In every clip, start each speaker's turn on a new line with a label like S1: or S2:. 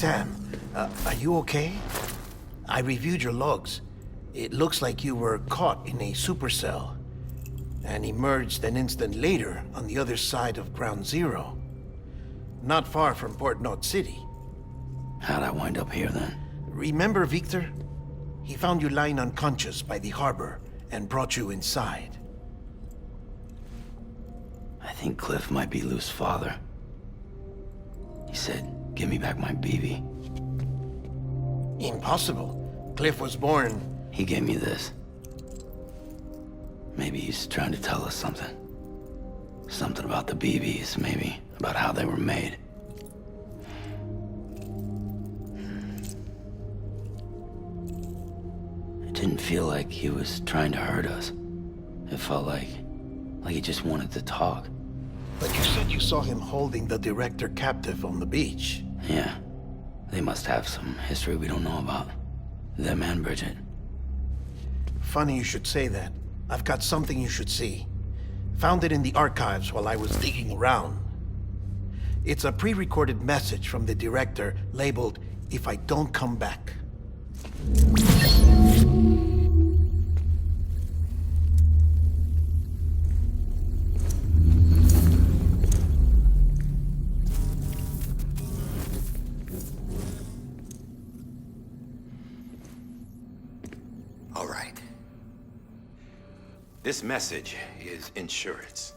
S1: Sam, are you okay? I reviewed your logs. It looks like you were caught in a supercell and emerged an instant later on the other side of Ground Zero. Not far from Port Knot City.
S2: How'd I wind up here then?
S1: Remember Victor? He found you lying unconscious by the harbor and brought you inside.
S2: I think Cliff might be Lou's father. He said, give me back my BB.
S1: Impossible. Cliff was born...
S2: He gave me this. Maybe he's trying to tell us something. Something about the BBs, maybe. About how they were made. It didn't feel like he was trying to hurt us. It felt like he just wanted to talk.
S1: But you said you saw him holding the director captive on the beach.
S2: Yeah. They must have some history we don't know about. Them and Bridget.
S1: Funny you should say that. I've got something you should see. Found it in the archives while I was digging around. It's a pre-recorded message from the director labeled, "If I don't come back."
S3: All right. This message is insurance,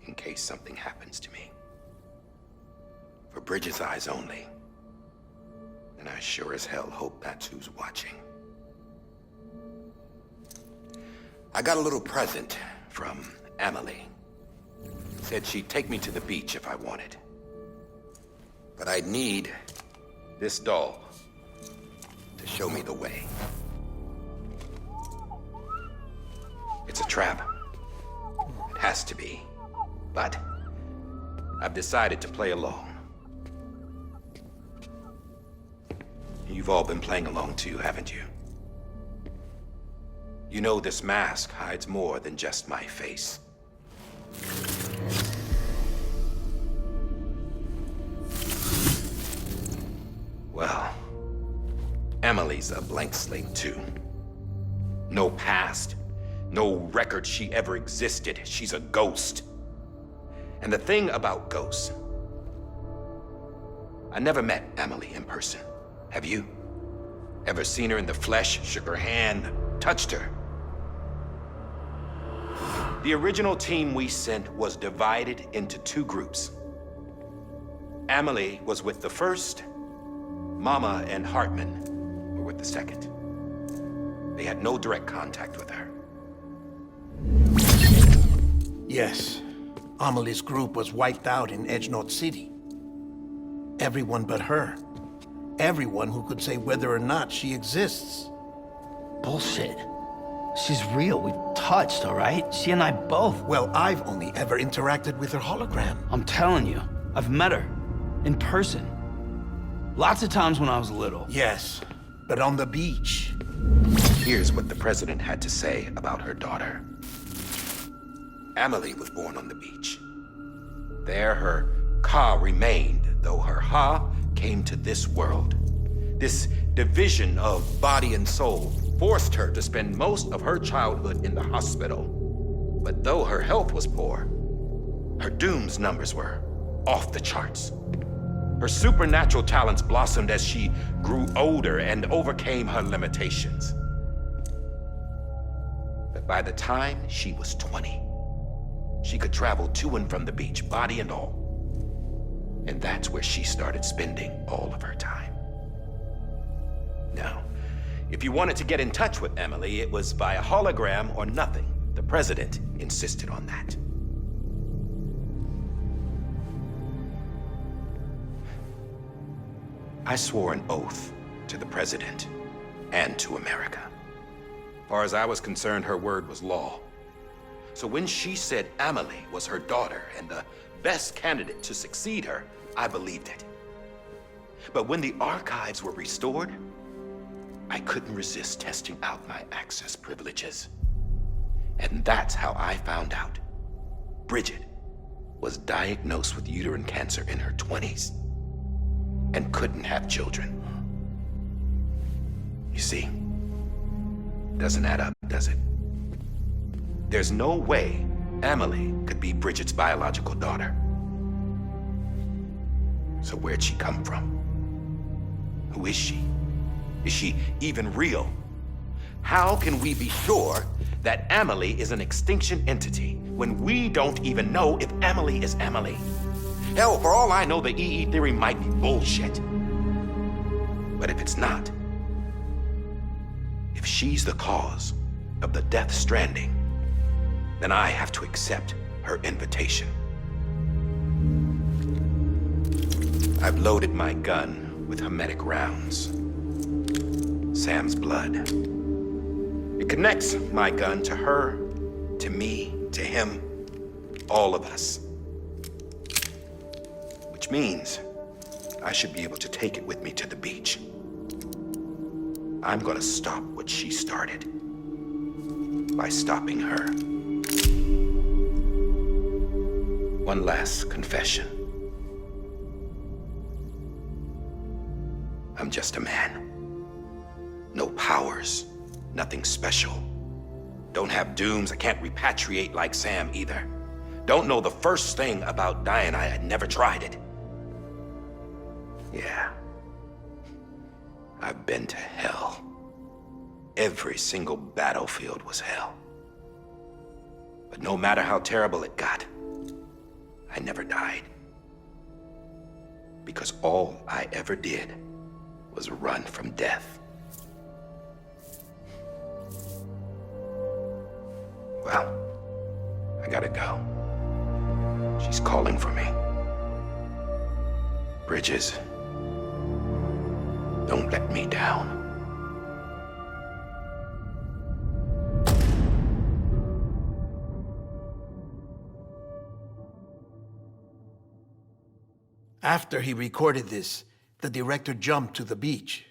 S3: in case something happens to me. For Bridget's eyes only. And I sure as hell hope that's who's watching. I got a little present from Emily. Said she'd take me to the beach if I wanted. But I'd need this doll to show me the way. It's a trap. It has to be. But I've decided to play along. You've all been playing along too, haven't you? You know this mask hides more than just my face. Well, Emily's a blank slate too. No past. No record she ever existed. She's a ghost. And the thing about ghosts, I never met Emily in person. Have you? Ever seen her in the flesh, shook her hand, touched her? The original team we sent was divided into two groups. Emily was with the first. Mama and Hartman were with the second. They had no direct contact with her.
S1: Yes. Amelie's group was wiped out in Edge Knot City. Everyone but her. Everyone who could say whether or not she exists.
S2: Bullshit. She's real. We've touched, all right? She and I both.
S1: Well, I've only ever interacted with her hologram.
S2: I'm telling you, I've met her. In person. Lots of times when I was little.
S1: Yes, but on the beach.
S3: Here's what the president had to say about her daughter. Emily was born on the beach. There her Ka remained, though her Ha came to this world. This division of body and soul forced her to spend most of her childhood in the hospital. But though her health was poor, her Doom's numbers were off the charts. Her supernatural talents blossomed as she grew older and overcame her limitations. But by the time she was 20, she could travel to and from the beach, body and all. And that's where she started spending all of her time. Now, if you wanted to get in touch with Emily, it was via hologram or nothing. The president insisted on that. I swore an oath to the president and to America. As far as I was concerned, her word was law. So when she said Emily was her daughter and the best candidate to succeed her, I believed it. But when the archives were restored, I couldn't resist testing out my access privileges. And that's how I found out Bridget was diagnosed with uterine cancer in her 20s. and couldn't have children. You see, doesn't add up, does it? There's no way Amelie could be Bridget's biological daughter. So where'd she come from? Who is she? Is she even real? How can we be sure that Amelie is an extinction entity when we don't even know if Amelie is Amelie? Hell, for all I know, the EE theory might be bullshit. But if it's not, if she's the cause of the death stranding, then I have to accept her invitation. I've loaded my gun with hermetic rounds. Sam's blood. It connects my gun to her, to me, to him, all of us. Which means I should be able to take it with me to the beach. I'm gonna stop what she started by stopping her. One last confession. I'm just a man. No powers, nothing special. Don't have dooms, I can't repatriate like Sam either. Don't know the first thing about dying, I had never tried it. Yeah. I've been to hell. Every single battlefield was hell. But no matter how terrible it got, I never died. Because all I ever did was run from death. Well, I gotta go. She's calling for me. Bridges, don't let me down.
S1: After he recorded this, the director jumped to the beach.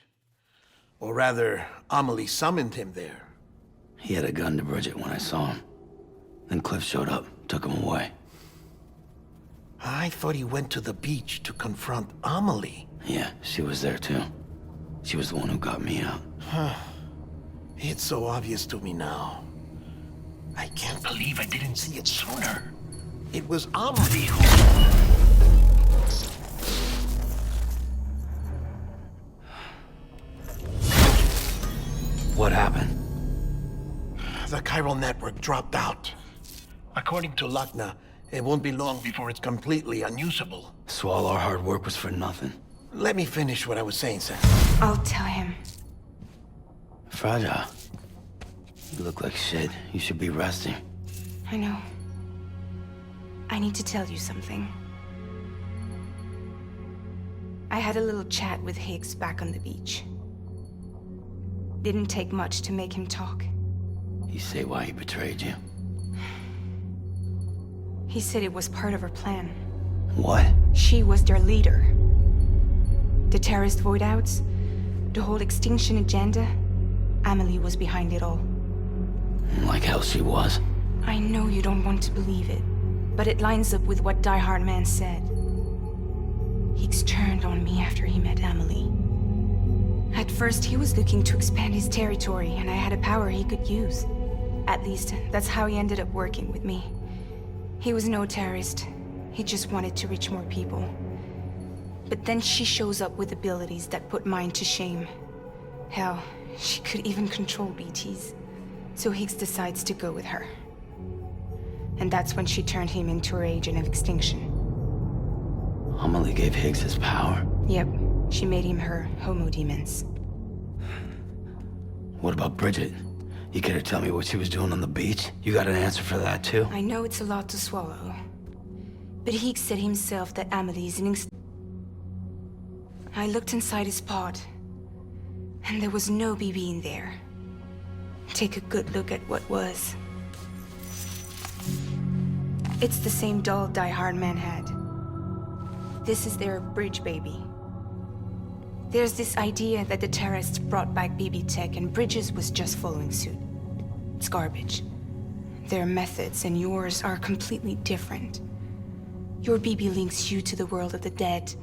S1: Or rather, Amelie summoned him there.
S2: He had a gun to Bridget when I saw him. Then Cliff showed up, took him away.
S1: I thought he went to the beach to confront Amelie.
S2: Yeah, she was there too. She was the one who got me out.
S1: It's so obvious to me now. I can't believe I didn't see it sooner. It was Amelie who...
S2: What happened?
S1: The chiral network dropped out. According to Lakna, it won't be long before it's completely unusable.
S2: So all our hard work was for nothing.
S1: Let me finish what I was saying, Sam.
S4: I'll tell him.
S2: Fragile. You look like shit. You should be resting.
S4: I know. I need to tell you something. I had a little chat with Higgs back on the beach. Didn't take much to make him talk.
S2: You say why he betrayed you?
S4: He said it was part of her plan.
S2: What?
S4: She was their leader. The terrorist void-outs, the whole extinction agenda, Amelie was behind it all.
S2: Like hell she was.
S4: I know you don't want to believe it, but it lines up with what Die Hard Man said. Higgs turned on me after he met Amelie. At first, he was looking to expand his territory, and I had a power he could use. At least, that's how he ended up working with me. He was no terrorist. He just wanted to reach more people. But then she shows up with abilities that put mine to shame. Hell, she could even control BTs. So Higgs decides to go with her. And that's when she turned him into her agent of extinction.
S2: Amelie gave Higgs his power.
S4: Yep, she made him her homo demons.
S2: What about Bridget? You care to tell me what she was doing on the beach? You got an answer for that too?
S4: I know it's a lot to swallow. But Higgs said himself that Amelie is an I looked inside his pod, and there was no BB in there. Take a good look at what was. It's the same doll Die Hard Man had. This is their bridge baby. There's this idea that the terrorists brought back BB tech and Bridges was just following suit. It's garbage. Their methods and yours are completely different. Your BB links you to the world of the dead,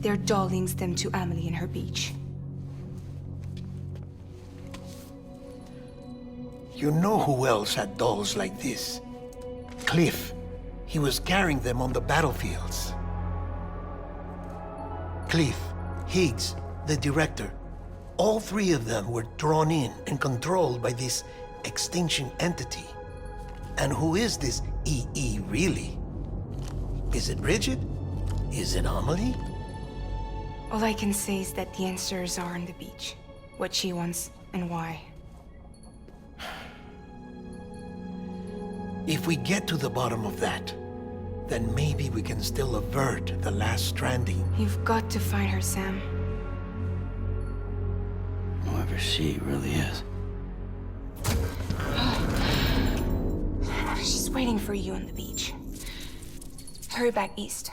S4: Their doll links them to Amelie and her beach.
S1: You know who else had dolls like this? Cliff. He was carrying them on the battlefields. Cliff, Higgs, the director. All three of them were drawn in and controlled by this extinction entity. And who is this EE really? Is it Bridget? Is it Amelie?
S4: All I can say is that the answers are on the beach. What she wants and why.
S1: If we get to the bottom of that, then maybe we can still avert the last stranding.
S4: You've got to find her, Sam.
S2: Whoever she really is.
S4: She's waiting for you on the beach. Hurry back east.